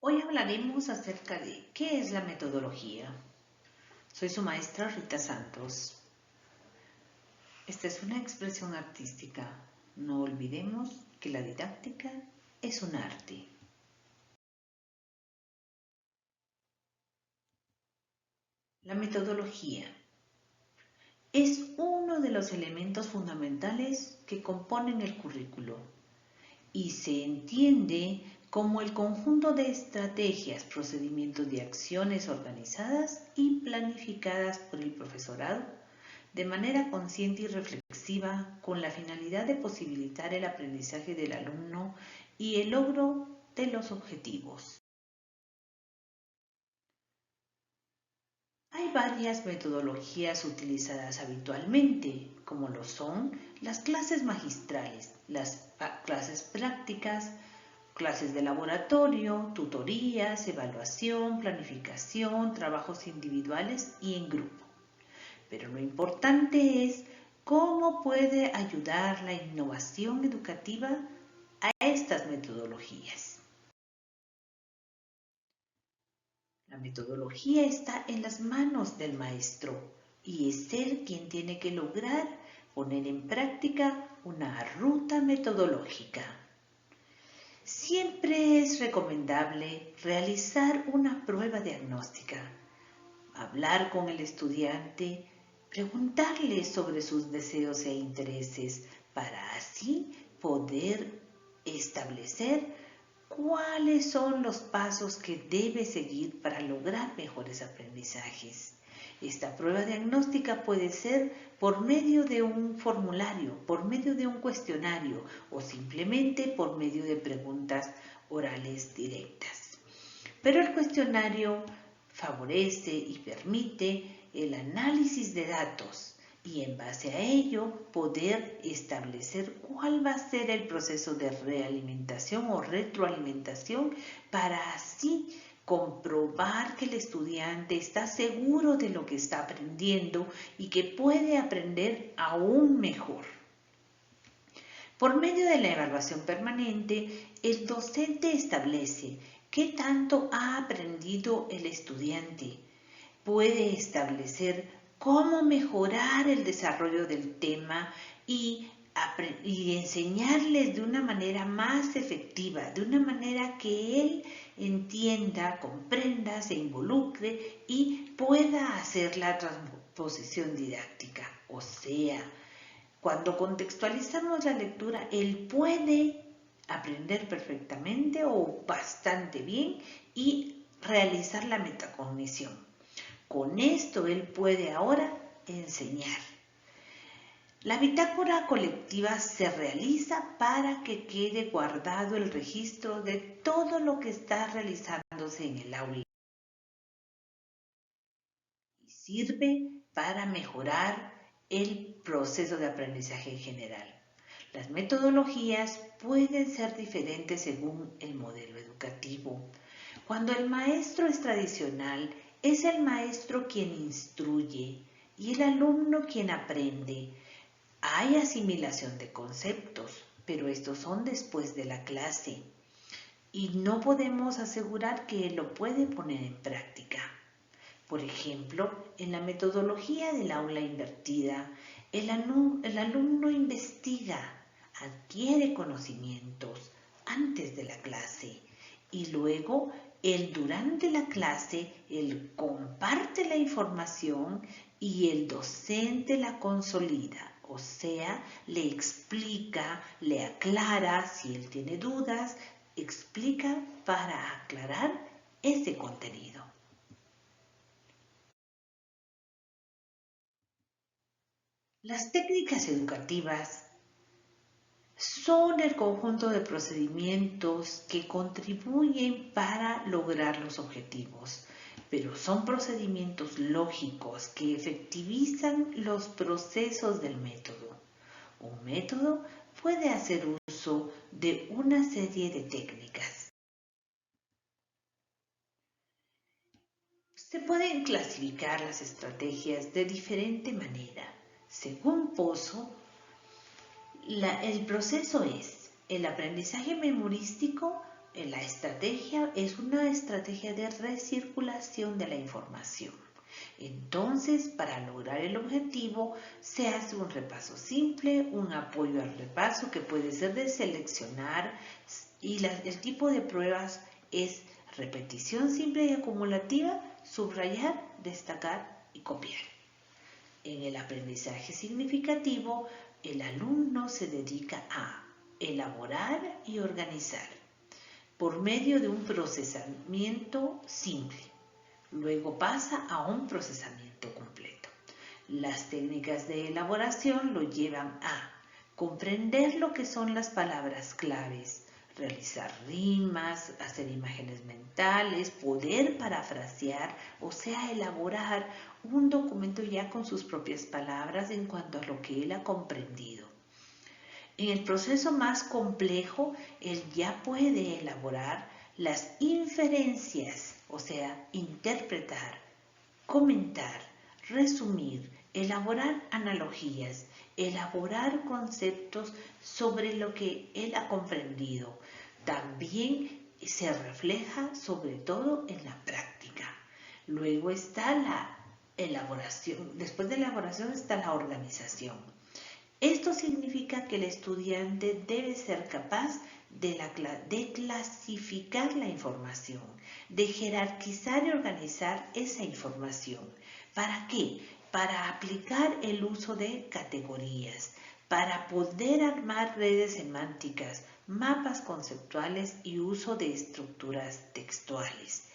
Hoy hablaremos acerca de qué es la metodología. Soy su maestra Rita Santos. Esta es una expresión artística. No olvidemos que la didáctica es un arte. La metodología es uno de los elementos fundamentales que componen el currículo y se entiende como el conjunto de estrategias, procedimientos de acciones organizadas y planificadas por el profesorado de manera consciente y reflexiva con la finalidad de posibilitar el aprendizaje del alumno y el logro de los objetivos. Hay varias metodologías utilizadas habitualmente, como lo son las clases magistrales, las clases prácticas, clases de laboratorio, tutorías, evaluación, planificación, trabajos individuales y en grupo. Pero lo importante es cómo puede ayudar la innovación educativa a estas metodologías. La metodología está en las manos del maestro y es él quien tiene que lograr poner en práctica una ruta metodológica. Siempre es recomendable realizar una prueba diagnóstica, hablar con el estudiante, preguntarle sobre sus deseos e intereses para así poder establecer cuáles son los pasos que debe seguir para lograr mejores aprendizajes. Esta prueba diagnóstica puede ser por medio de un formulario, por medio de un cuestionario o simplemente por medio de preguntas orales directas. Pero el cuestionario favorece y permite el análisis de datos y en base a ello poder establecer cuál va a ser el proceso de realimentación o retroalimentación para así comprobar que el estudiante está seguro de lo que está aprendiendo y que puede aprender aún mejor. Por medio de la evaluación permanente, el docente establece qué tanto ha aprendido el estudiante. Puede establecer cómo mejorar el desarrollo del tema y enseñarles de una manera más efectiva, de una manera que él entienda, comprenda, se involucre y pueda hacer la transposición didáctica. O sea, cuando contextualizamos la lectura, él puede aprender perfectamente o bastante bien y realizar la metacognición. Con esto él puede ahora enseñar. La bitácora colectiva se realiza para que quede guardado el registro de todo lo que está realizándose en el aula y sirve para mejorar el proceso de aprendizaje en general. Las metodologías pueden ser diferentes según el modelo educativo. Cuando el maestro es tradicional, es el maestro quien instruye y el alumno quien aprende. Hay asimilación de conceptos, pero estos son después de la clase y no podemos asegurar que él lo puede poner en práctica. Por ejemplo, en la metodología del aula invertida, el alumno investiga, adquiere conocimientos antes de la clase y luego durante la clase él comparte la información y el docente la consolida, o sea, le explica, le aclara si él tiene dudas, explica para aclarar ese contenido. Las técnicas educativas son el conjunto de procedimientos que contribuyen para lograr los objetivos, pero son procedimientos lógicos que efectivizan los procesos del método. Un método puede hacer uso de una serie de técnicas. Se pueden clasificar las estrategias de diferente manera. Según Pozo, el proceso es el aprendizaje memorístico, La estrategia es una estrategia de recirculación de la información. Entonces, para lograr el objetivo, se hace un repaso simple, un apoyo al repaso que puede ser de seleccionar y el tipo de pruebas es repetición simple y acumulativa, subrayar, destacar y copiar. En el aprendizaje significativo, el alumno se dedica a elaborar y organizar por medio de un procesamiento simple. Luego pasa a un procesamiento completo. Las técnicas de elaboración lo llevan a comprender lo que son las palabras claves, realizar rimas, hacer imágenes mentales, poder parafrasear, o sea, elaborar un documento ya con sus propias palabras en cuanto a lo que él ha comprendido. En el proceso más complejo, él ya puede elaborar las inferencias, o sea, interpretar, comentar, resumir, elaborar analogías, elaborar conceptos sobre lo que él ha comprendido. También se refleja sobre todo en la práctica. Luego está la elaboración, después de la elaboración está la organización. Esto significa que el estudiante debe ser capaz de clasificar la información, de jerarquizar y organizar esa información. ¿Para qué? Para aplicar el uso de categorías, para poder armar redes semánticas, mapas conceptuales y uso de estructuras textuales.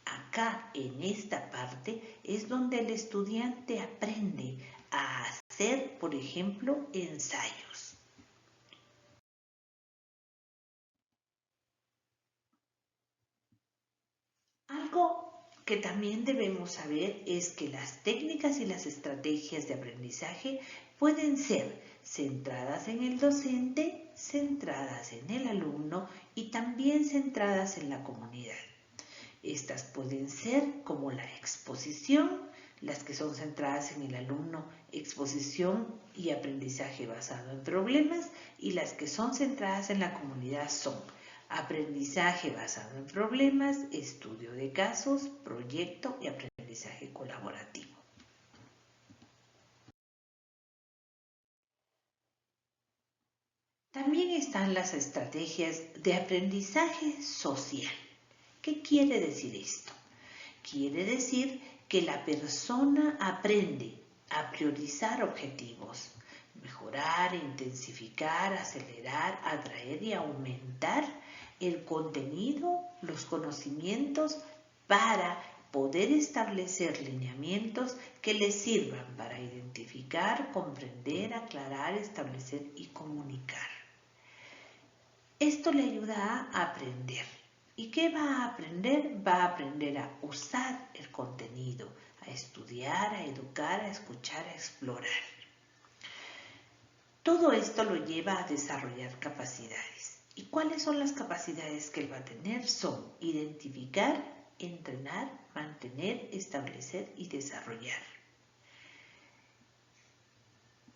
Acá, en esta parte, es donde el estudiante aprende a hacer, por ejemplo, ensayos. Algo que también debemos saber es que las técnicas y las estrategias de aprendizaje pueden ser centradas en el docente, centradas en el alumno y también centradas en la comunidad. Estas pueden ser como la exposición, las que son centradas en el alumno, exposición y aprendizaje basado en problemas, y las que son centradas en la comunidad son aprendizaje basado en problemas, estudio de casos, proyecto y aprendizaje colaborativo. También están las estrategias de aprendizaje social. ¿Qué quiere decir esto? Quiere decir que la persona aprende a priorizar objetivos, mejorar, intensificar, acelerar, atraer y aumentar el contenido, los conocimientos para poder establecer lineamientos que le sirvan para identificar, comprender, aclarar, establecer y comunicar. Esto le ayuda a aprender. ¿Y qué va a aprender? Va a aprender a usar el contenido, a estudiar, a educar, a escuchar, a explorar. Todo esto lo lleva a desarrollar capacidades. ¿Y cuáles son las capacidades que él va a tener? Son identificar, entrenar, mantener, establecer y desarrollar.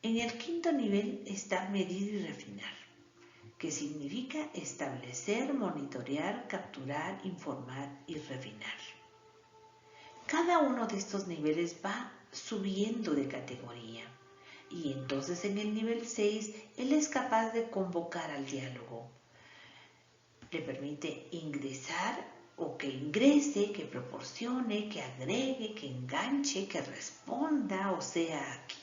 En el quinto nivel está medir y refinar, que significa establecer, monitorear, capturar, informar y refinar. Cada uno de estos niveles va subiendo de categoría y entonces en el nivel 6 él es capaz de convocar al diálogo. Le permite ingresar o que ingrese, que proporcione, que agregue, que enganche, que responda, o sea, aquí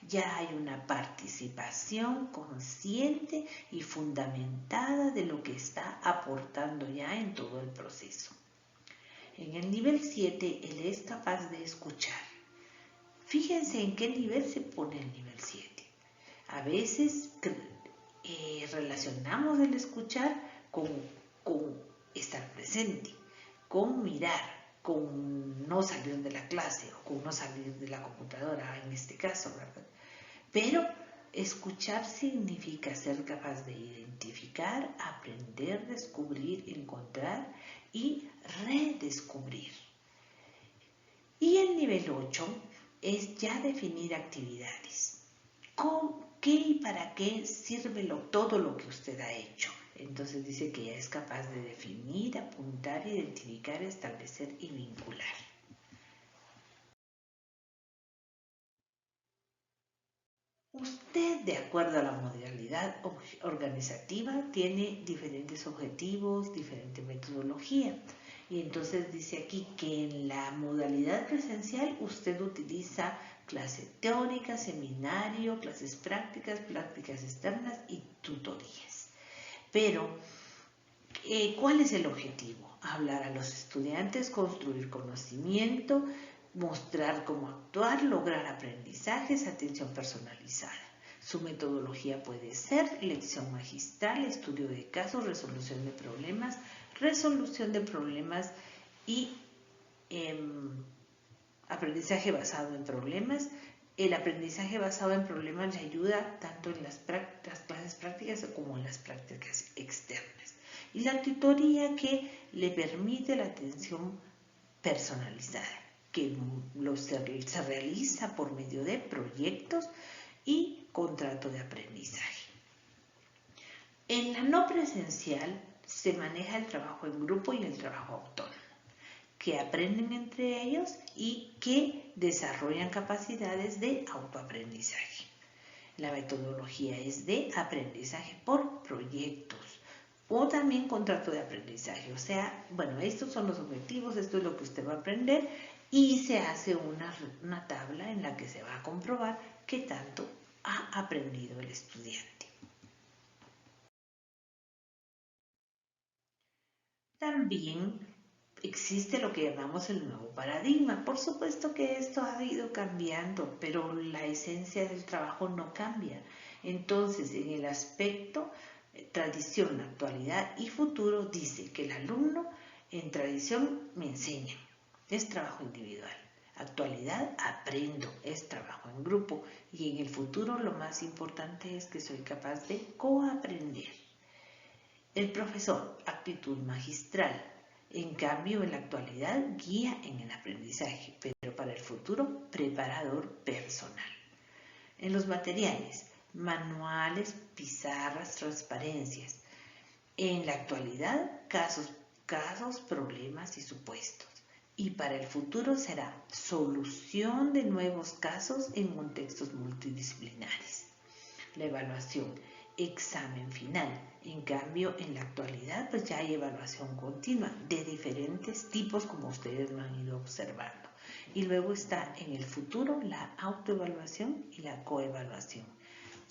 ya hay una participación consciente y fundamentada de lo que está aportando ya en todo el proceso. En el nivel 7, él es capaz de escuchar. Fíjense en qué nivel se pone el nivel 7. A veces relacionamos el escuchar con estar presente, con mirar, con no salir de la clase o con no salir de la computadora en este caso, ¿verdad? Pero escuchar significa ser capaz de identificar, aprender, descubrir, encontrar y redescubrir. Y el nivel 8 es ya definir actividades. ¿Qué y para qué sirve todo lo que usted ha hecho? Entonces dice que ya es capaz de definir, apuntar, identificar, establecer y vincular. Usted, de acuerdo a la modalidad organizativa, tiene diferentes objetivos, diferente metodología. Y entonces dice aquí que en la modalidad presencial usted utiliza clase teórica, seminario, clases prácticas, prácticas externas y tutorías. Pero, ¿cuál es el objetivo? Hablar a los estudiantes, construir conocimiento, mostrar cómo actuar, lograr aprendizajes, atención personalizada. Su metodología puede ser lección magistral, estudio de casos, resolución de problemas y aprendizaje basado en problemas. El aprendizaje basado en problemas le ayuda tanto en las clases prácticas como en las prácticas externas. Y la tutoría que le permite la atención personalizada, que se realiza por medio de proyectos y contrato de aprendizaje. En la no presencial se maneja el trabajo en grupo y el trabajo autónomo, que aprenden entre ellos y que desarrollan capacidades de autoaprendizaje. La metodología es de aprendizaje por proyectos o también contrato de aprendizaje. O sea, bueno, estos son los objetivos, esto es lo que usted va a aprender y se hace una tabla en la que se va a comprobar qué tanto ha aprendido el estudiante. También existe lo que llamamos el nuevo paradigma. Por supuesto que esto ha ido cambiando, pero la esencia del trabajo no cambia. Entonces, en el aspecto tradición, actualidad y futuro, dice que el alumno en tradición me enseña, es trabajo individual. Actualidad, aprendo, es trabajo en grupo. Y en el futuro lo más importante es que soy capaz de coaprender. El profesor, actitud magistral. En cambio, en la actualidad, guía en el aprendizaje, pero para el futuro, preparador personal. En los materiales, manuales, pizarras, transparencias. En la actualidad, casos, problemas y supuestos. Y para el futuro será solución de nuevos casos en contextos multidisciplinares. La evaluación, examen final. En cambio, en la actualidad, pues ya hay evaluación continua de diferentes tipos, como ustedes lo han ido observando. Y luego está en el futuro la autoevaluación y la coevaluación.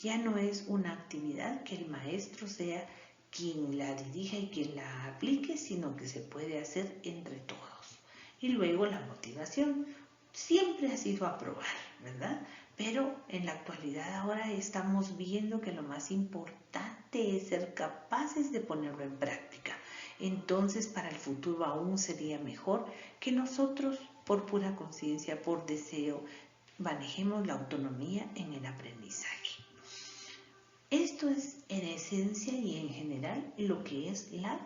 Ya no es una actividad que el maestro sea quien la dirija y quien la aplique, sino que se puede hacer entre todos. Y luego la motivación. Siempre ha sido aprobar, ¿verdad? Pero en la actualidad ahora estamos viendo que lo más importante es ser capaces de ponerlo en práctica. Entonces, para el futuro aún sería mejor que nosotros, por pura conciencia, por deseo, manejemos la autonomía en el aprendizaje. Esto es en esencia y en general lo que es la